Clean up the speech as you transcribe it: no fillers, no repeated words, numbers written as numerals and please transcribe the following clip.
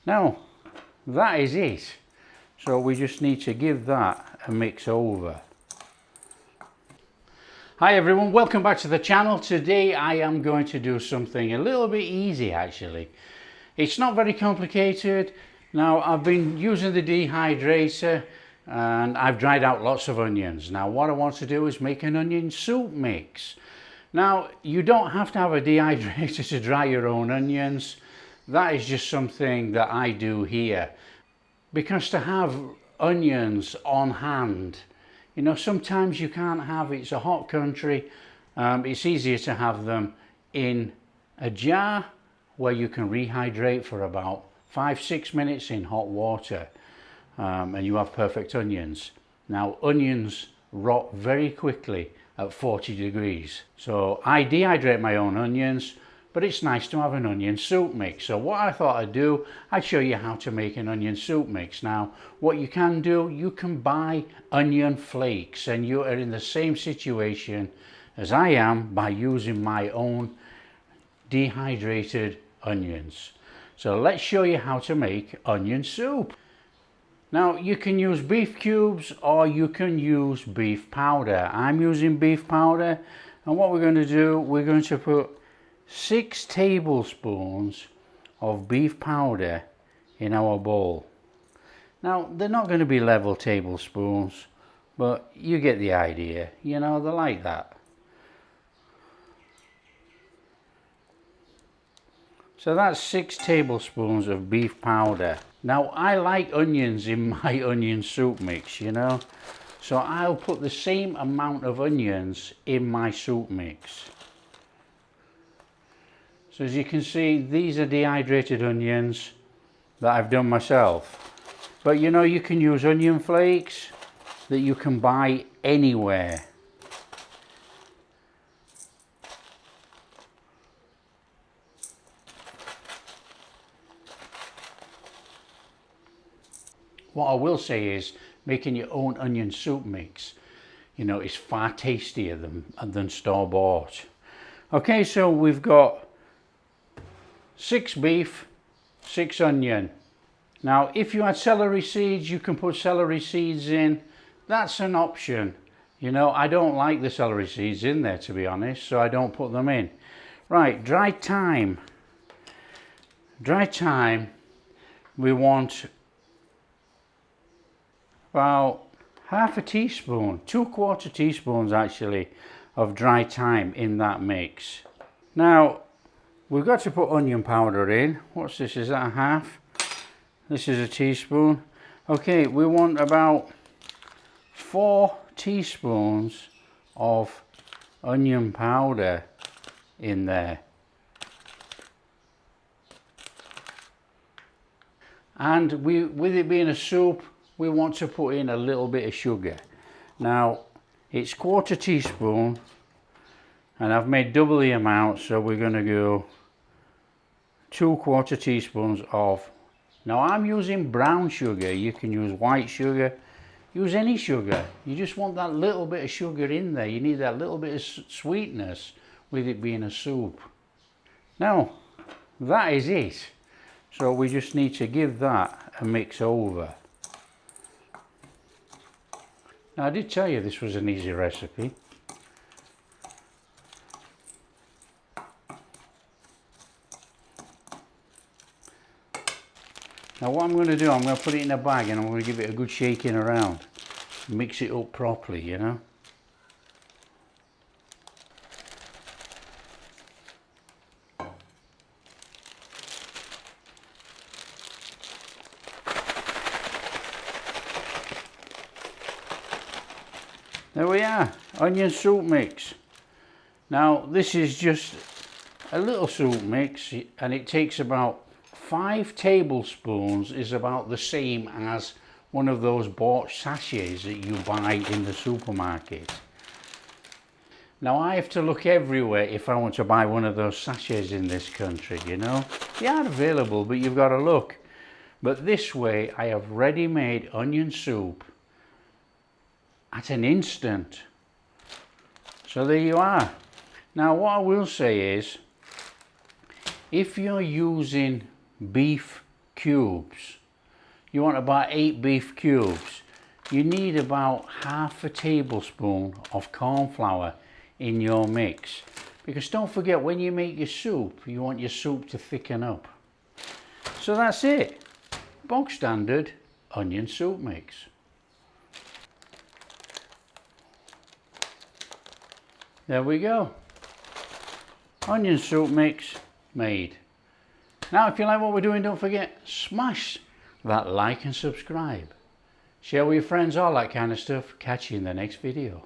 Now that is it. So we just need to give that a mix over. Hi everyone, welcome back to the channel. Today I am going to do something a little bit easy actually. It's not very complicated. Now I've been using the dehydrator and I've dried out lots of onions. Now what I want to do is make an onion soup mix. Now you don't have to have a dehydrator to dry your own onions. That is just something that I do here. Because to have onions on hand, you know, sometimes you can't have, it's a hot country, it's easier to have them in a jar where you can rehydrate for about 5-6 minutes in hot water, and you have perfect onions. Now onions rot very quickly at 40 degrees. So I dehydrate my own onions, but it's nice to have an onion soup mix. So what I thought I'd do, I'd show you how to make an onion soup mix. Now, what you can do, you can buy onion flakes, and you are in the same situation as I am by using my own dehydrated onions. So let's show you how to make onion soup. Now, you can use beef cubes or you can use beef powder. I'm using beef powder, and what we're going to do, we're going to put 6 tablespoons of beef powder in our bowl. Now they're not going to be level tablespoons, but you get the idea, you know, they're like that. So that's 6 tablespoons of beef powder. Now I like onions in my onion soup mix, you know, so I'll put the same amount of onions in my soup mix. So as you can see, these are dehydrated onions that I've done myself. But you know, you can use onion flakes that you can buy anywhere. What I will say is, making your own onion soup mix, you know, is far tastier than store-bought. Okay, so we've got 6 beef, 6 onion. Now if you had celery seeds, you can put celery seeds in. That's an option. You know, I don't like the celery seeds in there, to be honest, so I don't put them in. Right, dry thyme. Dry thyme, we want about half a teaspoon, 2/4 teaspoons actually, of dry thyme in that mix. Now we've got to put onion powder in. What's this? Is that a half? This is a teaspoon. Okay, we want about 4 teaspoons of onion powder in there. And with it being a soup, we want to put in a little bit of sugar. Now, it's 1/4 teaspoon, and I've made double the amount, so we're going to go 2/4 teaspoons of, now I'm using brown sugar, you can use white sugar, use any sugar. You just want that little bit of sugar in there. You need that little bit of sweetness with it being a soup. Now that is it. So we just need to give that a mix over. Now I did tell you this was an easy recipe. Now what I'm going to do, I'm going to put it in a bag and I'm going to give it a good shaking around. Mix it up properly, you know. There we are, onion soup mix. Now this is just a little soup mix, and it takes about 5 tablespoons, is about the same as one of those bought sachets that you buy in the supermarket. Now I have to look everywhere if I want to buy one of those sachets in this country, you know. They are available, but you've got to look. But this way I have ready-made onion soup at an instant. So there you are. Now what I will say is, if you're using beef cubes. You want about 8 beef cubes. You need about half a tablespoon of corn flour in your mix. Because don't forget, when you make your soup, you want your soup to thicken up. So that's it. Bog standard onion soup mix. There we go. Onion soup mix made. Now if you like what we're doing, don't forget, smash that like and subscribe. Share with your friends, all that kind of stuff. Catch you in the next video.